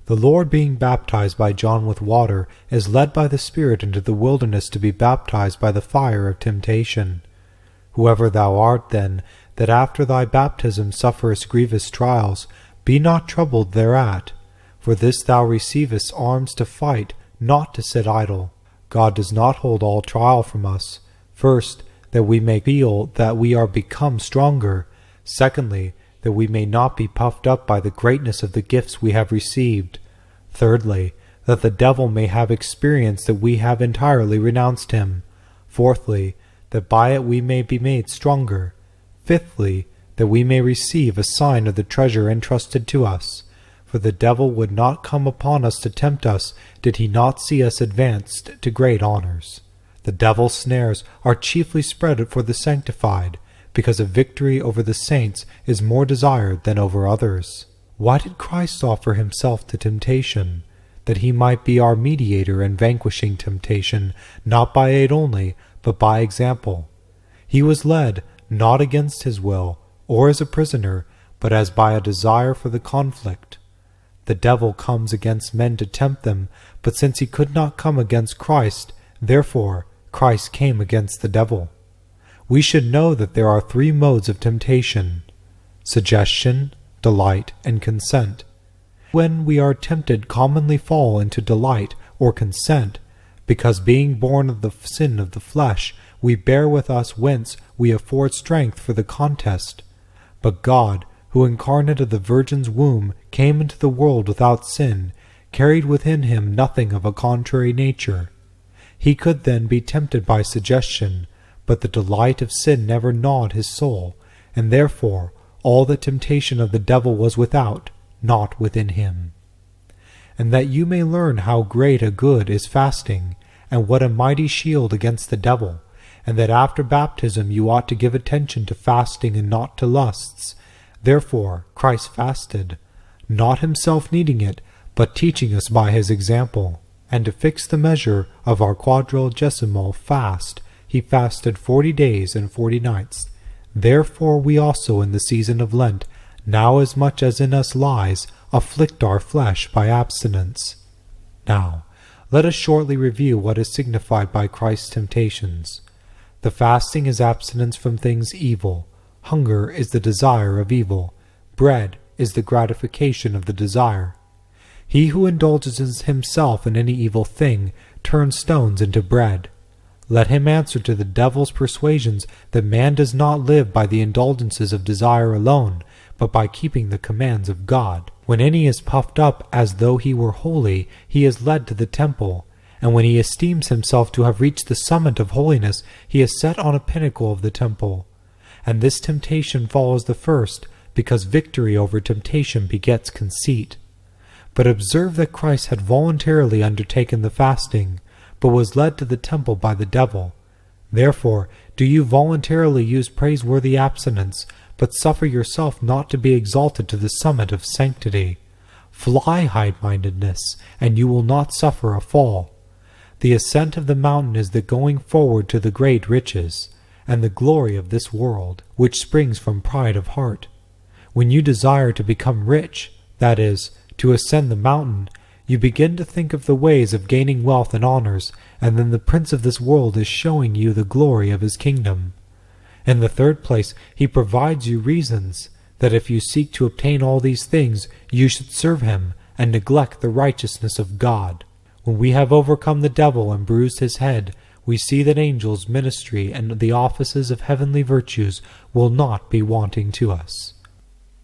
The Lord, being baptized by John with water, is led by the Spirit into the wilderness to be baptized by the fire of temptation. Whoever thou art, then, that after thy baptism sufferest grievous trials, be not troubled thereat. For this thou receivest arms to fight, not to sit idle. God does not hold all trial from us. First, that we may feel that we are become stronger. Secondly, that we may not be puffed up by the greatness of the gifts we have received. Thirdly, that the devil may have experience that we have entirely renounced him. Fourthly, that by it we may be made stronger. Fifthly, that we may receive a sign of the treasure entrusted to us. For the devil would not come upon us to tempt us, did he not see us advanced to great honors. The devil's snares are chiefly spread for the sanctified, because a victory over the saints is more desired than over others. Why did Christ offer himself to temptation? That he might be our mediator in vanquishing temptation, not by aid only, but by example. He was led, not against his will, or as a prisoner, but as by a desire for the conflict. The devil comes against men to tempt them, but since he could not come against Christ, therefore Christ came against the devil. We should know that there are three modes of temptation: suggestion, delight, and consent. When we are tempted, commonly fall into delight or consent, because being born of the sin of the flesh, we bear with us whence we afford strength for the contest. But God, who incarnate of the Virgin's womb came into the world without sin, carried within him nothing of a contrary nature. He could then be tempted by suggestion, but the delight of sin never gnawed his soul, and therefore all the temptation of the devil was without, not within him. And that you may learn how great a good is fasting, and what a mighty shield against the devil, and that after baptism you ought to give attention to fasting and not to lusts. Therefore Christ fasted, not himself needing it, but teaching us by his example. And to fix the measure of our quadragesimal fast, he fasted 40 days and 40 nights. Therefore we also in the season of Lent, now as much as in us lies, afflict our flesh by abstinence. Now, let us shortly review what is signified by Christ's temptations. The fasting is abstinence from things evil. Hunger is the desire of evil. Bread is the gratification of the desire. He who indulges himself in any evil thing turns stones into bread. Let him answer to the devil's persuasions that man does not live by the indulgences of desire alone, but by keeping the commands of God. When any is puffed up as though he were holy, he is led to the temple, and when he esteems himself to have reached the summit of holiness, he is set on a pinnacle of the temple. And this temptation follows the first, because victory over temptation begets conceit. But observe that Christ had voluntarily undertaken the fasting, but was led to the temple by the devil. Therefore do you voluntarily use praiseworthy abstinence, but suffer yourself not to be exalted to the summit of sanctity. Fly high-mindedness, and you will not suffer a fall. The ascent of the mountain is the going forward to the great riches, and the glory of this world, which springs from pride of heart. When you desire to become rich, that is, to ascend the mountain, you begin to think of the ways of gaining wealth and honors, and then the prince of this world is showing you the glory of his kingdom. In the third place, he provides you reasons, that if you seek to obtain all these things, you should serve him, and neglect the righteousness of God. When we have overcome the devil and bruised his head, we see that angels' ministry and the offices of heavenly virtues will not be wanting to us.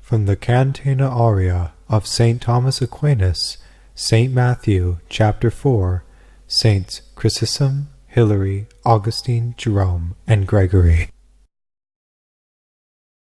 From the Cantina Aria of St. Thomas Aquinas, St. Matthew, chapter 4, Saints Chrysostom, Hilary, Augustine, Jerome, and Gregory.